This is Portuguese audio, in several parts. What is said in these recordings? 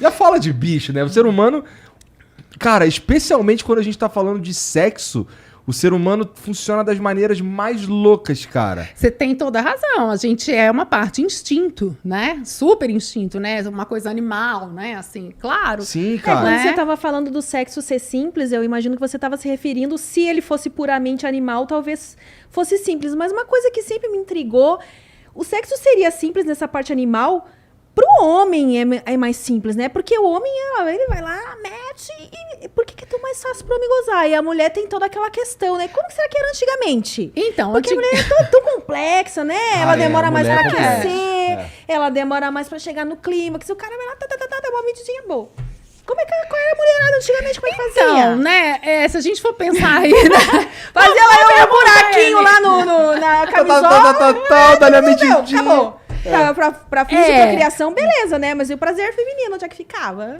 Já fala de bicho, né? O ser humano... Cara, especialmente quando a gente tá falando de sexo, o ser humano funciona das maneiras mais loucas, cara. Você tem toda a razão. A gente é uma parte instinto, né? Super instinto, né? Uma coisa animal, né? Assim, claro. Sim, cara. Quando você tava falando do sexo ser simples, eu imagino que você tava se referindo, se ele fosse puramente animal, talvez fosse simples. Mas uma coisa que sempre me intrigou, o sexo seria simples nessa parte animal? Pro homem é mais simples, né? Porque o homem, ele vai lá, mete, e por que é tão mais fácil pro homem gozar? E a mulher tem toda aquela questão, né? Como que será que era antigamente? Então, porque a mulher é tão complexa, né? Ela demora mais pra aquecer, ela demora mais pra chegar no clima, que se o cara vai lá, dá uma medidinha boa. Qual era a mulherada antigamente, como é que fazia? Então, né, se a gente for pensar aí, né? Fazia lá um buraquinho lá na camisola. Dá-lhe a medidinha. Acabou. Pra fins de procriação, beleza, né? Mas e o prazer feminino, onde é que ficava?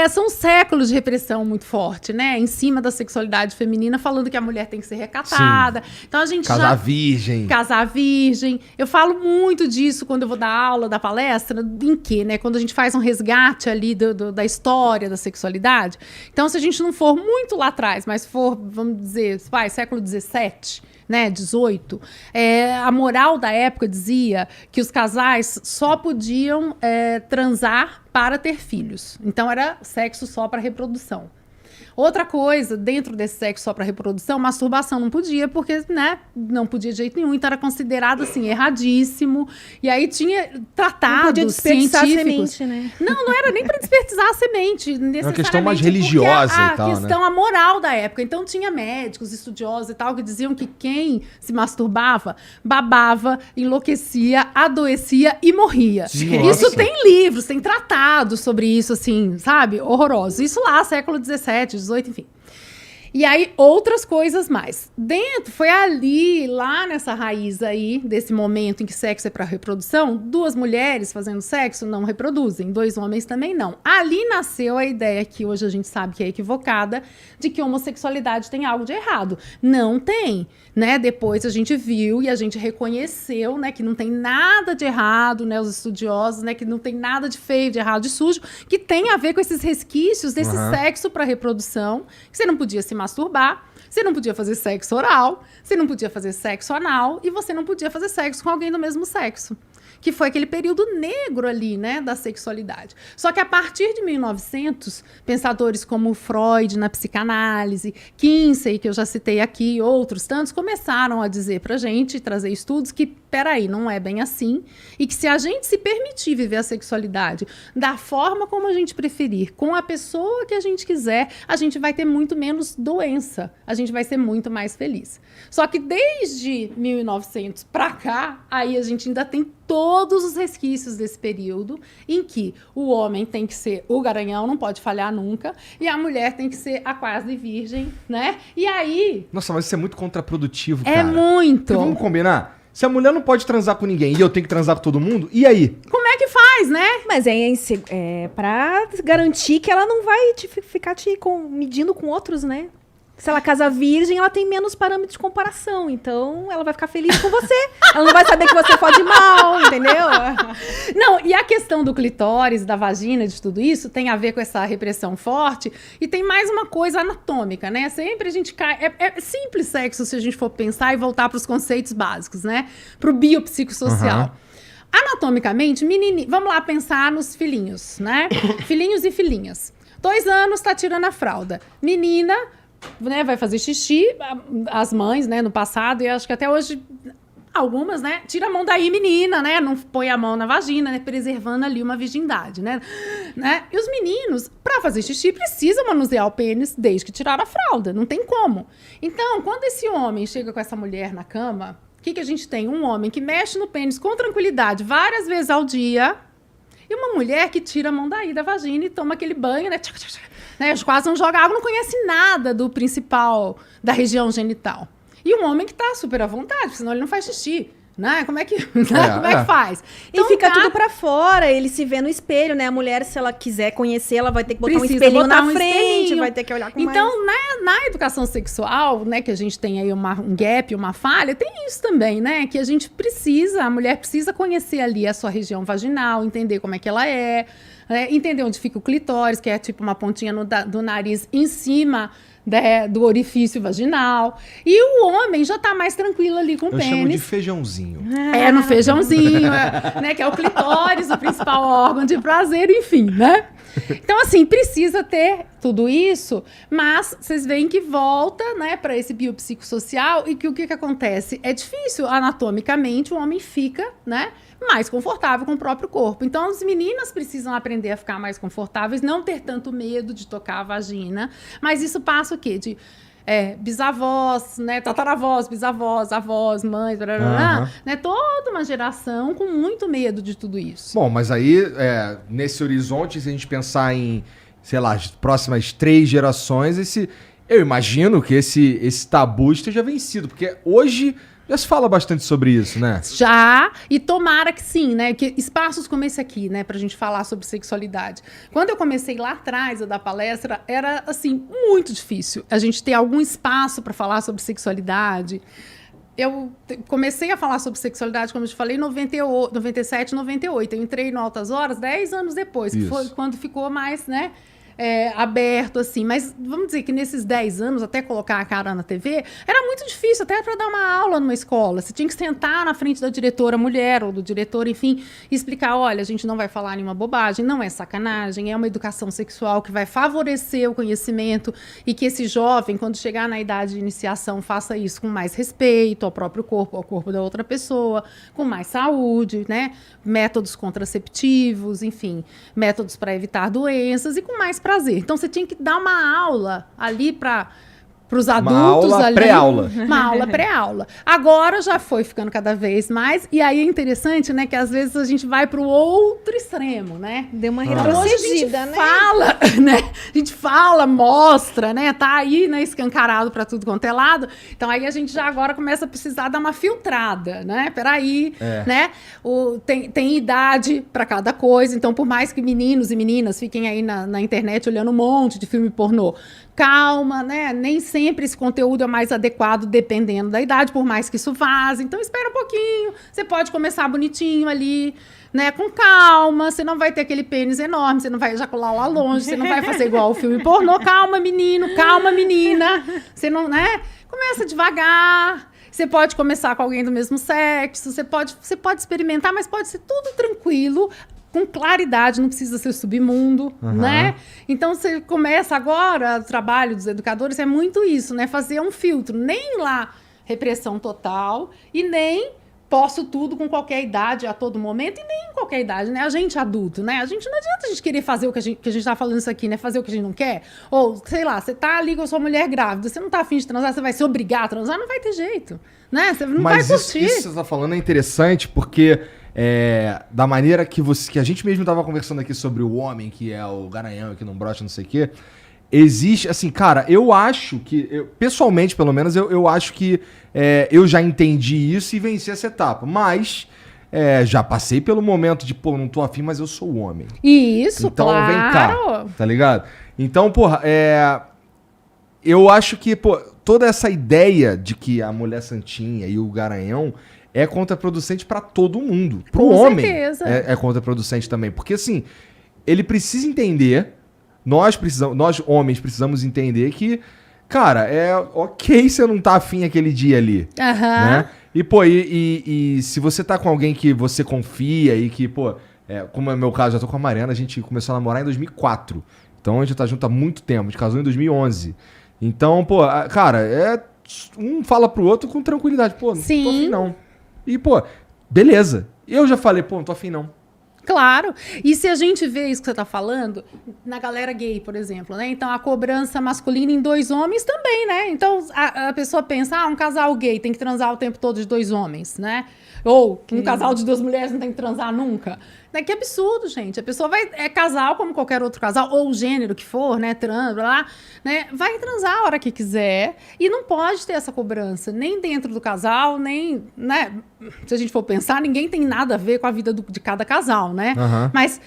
São séculos de repressão muito forte, né? Em cima da sexualidade feminina, falando que a mulher tem que ser recatada. Sim. Então a gente Casar virgem. Casar virgem. Eu falo muito disso quando eu vou dar aula, dar palestra, em que, né? Quando a gente faz um resgate ali da história da sexualidade. Então, se a gente não for muito lá atrás, mas for, vamos dizer, século XVII, né, 18, a moral da época dizia que os casais só podiam transar para ter filhos. Então, era sexo só para reprodução. Outra coisa, dentro desse sexo só para reprodução, masturbação não podia, porque, né, não podia de jeito nenhum, então era considerado, assim, erradíssimo. E aí tinha tratados científicos. A semente, né? Não era nem para desperdiçar a semente, necessariamente. É uma questão mais religiosa e tal, a questão, a moral da época. Então tinha médicos, estudiosos e tal, que diziam que quem se masturbava, babava, enlouquecia, adoecia e morria. Nossa. Isso tem livros, tem tratados sobre isso, assim, sabe? Horrorosos. Isso lá, século XVII, XVIII, enfim. E aí, outras coisas mais. Foi ali, lá nessa raiz aí, desse momento em que sexo é para reprodução, 2 mulheres fazendo sexo não reproduzem, 2 homens também não. Ali nasceu a ideia, que hoje a gente sabe que é equivocada, de que homossexualidade tem algo de errado. Não tem, né? Depois a gente viu e a gente reconheceu, né, que não tem nada de errado, né, os estudiosos, né, que não tem nada de feio, de errado, de sujo, que tem a ver com esses resquícios desse sexo para reprodução, que você não podia se masturbar, você não podia fazer sexo oral, você não podia fazer sexo anal e você não podia fazer sexo com alguém do mesmo sexo. Que foi aquele período negro ali, né, da sexualidade. Só que a partir de 1900, pensadores como Freud na psicanálise, Kinsey, que eu já citei aqui, outros tantos, começaram a dizer pra gente, trazer estudos que, peraí, não é bem assim, e que se a gente se permitir viver a sexualidade da forma como a gente preferir, com a pessoa que a gente quiser, a gente vai ter muito menos doença, a gente vai ser muito mais feliz. Só que desde 1900 pra cá, aí a gente ainda tem todos os resquícios desse período em que o homem tem que ser o garanhão, não pode falhar nunca, e a mulher tem que ser a quase virgem, né? E aí... Nossa, mas isso é muito contraprodutivo, cara. É muito. Porque vamos combinar? Se a mulher não pode transar com ninguém e eu tenho que transar com todo mundo, e aí? Como é que faz, né? Mas é pra garantir que ela não vai ficar medindo com outros, né? Se ela casa virgem, ela tem menos parâmetros de comparação. Então, ela vai ficar feliz com você. Ela não vai saber que você pode mal, entendeu? Não, e a questão do clitóris, da vagina, de tudo isso, tem a ver com essa repressão forte. E tem mais uma coisa anatômica, né? Sempre a gente cai... É simples sexo, se a gente for pensar e voltar para os conceitos básicos, né? Para o biopsicossocial. Anatomicamente, vamos lá pensar nos filhinhos, né? Filhinhos e filhinhas. 2 anos, tá tirando a fralda. Menina... né, vai fazer xixi, as mães, né, no passado, e acho que até hoje, algumas, né, tira a mão daí, menina, né, não põe a mão na vagina, né, preservando ali uma virgindade, né, e os meninos, para fazer xixi, precisam manusear o pênis desde que tiraram a fralda, não tem como. Então, quando esse homem chega com essa mulher na cama, o que a gente tem? Um homem que mexe no pênis com tranquilidade várias vezes ao dia, e uma mulher que tira a mão daí da vagina e toma aquele banho, né? Quase não joga água, não conhece nada do principal da região genital. E um homem que tá super à vontade, senão ele não faz xixi. Né? Como é que faz? Então, e fica tudo pra fora, ele se vê no espelho, né? A mulher, se ela quiser conhecer, ela vai ter que botar um espelhinho na frente, vai ter que olhar com então, mais... na educação sexual, né, que a gente tem aí um gap, uma falha, tem isso também, né? Que a mulher precisa conhecer ali a sua região vaginal, entender como é que ela é, né? Entender onde fica o clitóris, que é tipo uma pontinha do nariz em cima do orifício vaginal. E o homem já tá mais tranquilo ali com o pênis. Eu chamo de feijãozinho. No feijãozinho, né? Que é o clitóris, o principal órgão de prazer, enfim, né? Então, assim, precisa ter tudo isso, mas vocês veem que volta, né, para esse biopsicossocial e que o que acontece? É difícil, anatomicamente, o homem fica, né, mais confortável com o próprio corpo. Então, as meninas precisam aprender a ficar mais confortáveis, não ter tanto medo de tocar a vagina, mas isso passa o quê? De bisavós, né, tataravós, bisavós, avós, mães, né, toda uma geração com muito medo de tudo isso. Bom, mas aí, nesse horizonte, se a gente pensar em, sei lá, as próximas 3 gerações, eu imagino que esse tabu esteja vencido, porque hoje já se fala bastante sobre isso, né? Já, e tomara que sim, né? Que espaços como esse aqui, né? Pra gente falar sobre sexualidade. Quando eu comecei lá atrás a dar palestra, era, assim, muito difícil a gente ter algum espaço para falar sobre sexualidade. Eu comecei a falar sobre sexualidade, como eu te falei, em 97, 98. Eu entrei no Altas Horas 10 anos depois, que foi quando ficou mais, né? Aberto, assim. Mas vamos dizer que nesses 10 anos, até colocar a cara na TV, era muito difícil, até para dar uma aula numa escola. Você tinha que sentar na frente da diretora mulher ou do diretor, enfim, e explicar, olha, a gente não vai falar nenhuma bobagem, não é sacanagem, é uma educação sexual que vai favorecer o conhecimento e que esse jovem, quando chegar na idade de iniciação, faça isso com mais respeito ao próprio corpo, ao corpo da outra pessoa, com mais saúde, né? Métodos contraceptivos, enfim, métodos para evitar doenças e com mais prazer. Então, você tinha que dar uma aula ali para os adultos. Uma aula pré-aula. Uma aula pré-aula. Agora já foi ficando cada vez mais. E aí é interessante, né? Que às vezes a gente vai para o outro extremo, né? Deu uma Então, retrocedida, a gente né? fala, né? A gente fala, mostra, né? Tá aí, né? Escancarado para tudo quanto é lado. Então aí a gente já agora começa a precisar dar uma filtrada, né? Peraí, né? Tem idade para cada coisa. Então, por mais que meninos e meninas fiquem aí na internet olhando um monte de filme pornô, calma, né? Nem sempre esse conteúdo é mais adequado dependendo da idade, por mais que isso vaze. Então, espera um pouquinho. Você pode começar bonitinho ali, né? Com calma. Você não vai ter aquele pênis enorme, você não vai ejacular lá longe, você não vai fazer igual o filme pornô. Calma, menino, calma, menina. Você não, né? Começa devagar. Você pode começar com alguém do mesmo sexo, você pode experimentar, mas pode ser tudo tranquilo, com claridade, não precisa ser submundo, né? Então, você começa agora, o trabalho dos educadores é muito isso, né? Fazer um filtro, nem lá repressão total e nem posso tudo com qualquer idade, a todo momento, e nem em qualquer idade, né? A gente adulto, né? A gente não adianta a gente querer fazer o que a gente tá falando isso aqui, né? Fazer o que a gente não quer. Ou, sei lá, você tá ali com a sua mulher grávida, você não tá afim de transar, você vai se obrigar a transar, não vai ter jeito, né? Você não vai curtir. Mas isso que você tá falando é interessante, porque da maneira que a gente mesmo tava conversando aqui sobre o homem, que é o garanhão, que não brocha, não sei o quê, existe, assim, cara, eu acho que, pessoalmente, pelo menos, eu acho que eu já entendi isso e venci essa etapa. Mas já passei pelo momento de, pô, não tô afim, mas eu sou o homem. Isso, então, claro. Vem cá, tá ligado? Então, porra, eu acho que, pô, toda essa ideia de que a mulher santinha e o garanhão é contraproducente pra todo mundo. Pro Com homem certeza. é contraproducente também. Porque, assim, ele precisa entender... Nós homens precisamos entender que, cara, é ok você não tá afim aquele dia ali, né? E, pô, e se você tá com alguém que você confia e que, pô, como é o meu caso, já tô com a Mariana, a gente começou a namorar em 2004. Então a gente tá junto há muito tempo, a gente casou em 2011. Então, pô, cara, um fala pro outro com tranquilidade. Pô, não tô afim não. E, pô, beleza. Eu já falei, pô, não tô afim não. Claro. E se a gente vê isso que você está falando, na galera gay, por exemplo, né? Então, a cobrança masculina em 2 homens também, né? Então, a pessoa pensa, um casal gay tem que transar o tempo todo de 2 homens, né? Ou um casal de 2 mulheres não tem que transar nunca. Que absurdo, gente. A pessoa é casal como qualquer outro casal, ou o gênero que for, né? Trans, blá, blá, né? Vai transar a hora que quiser e não pode ter essa cobrança, nem dentro do casal, nem, né? Se a gente for pensar, ninguém tem nada a ver com a vida de cada casal, né? Mas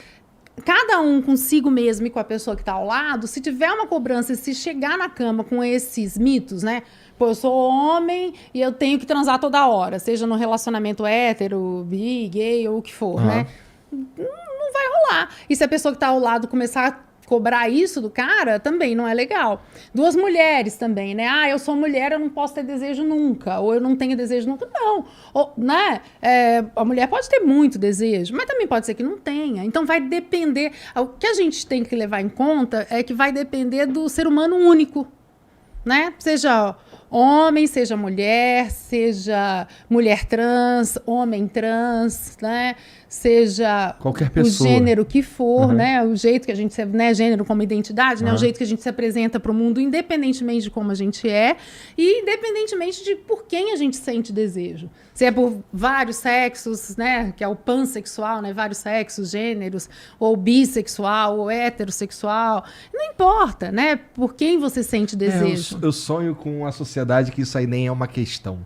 cada um consigo mesmo e com a pessoa que está ao lado, se tiver uma cobrança e se chegar na cama com esses mitos, né? Pô, eu sou homem e eu tenho que transar toda hora, seja no relacionamento hétero, bi, gay ou o que for, né? Não não vai rolar. E se a pessoa que tá ao lado começar a cobrar isso do cara, também não é legal. Duas mulheres também, né? Ah, eu sou mulher, eu não posso ter desejo nunca. Ou eu não tenho desejo nunca. Não. Ou, né? A mulher pode ter muito desejo, mas também pode ser que não tenha. Então vai depender... O que a gente tem que levar em conta é que vai depender do ser humano único, né? Seja homem, seja mulher trans, homem trans, né? Seja qualquer pessoa, o gênero que for, né? O jeito que a gente se, né? Gênero como identidade, né? O jeito que a gente se apresenta para o mundo, independentemente de como a gente é e independentemente de por quem a gente sente desejo. Se é por vários sexos, né? Que é o pansexual, né? Vários sexos, gêneros, ou bissexual, ou heterossexual. Não importa, né? Por quem você sente desejo. Eu sonho com uma sociedade que isso aí nem é uma questão.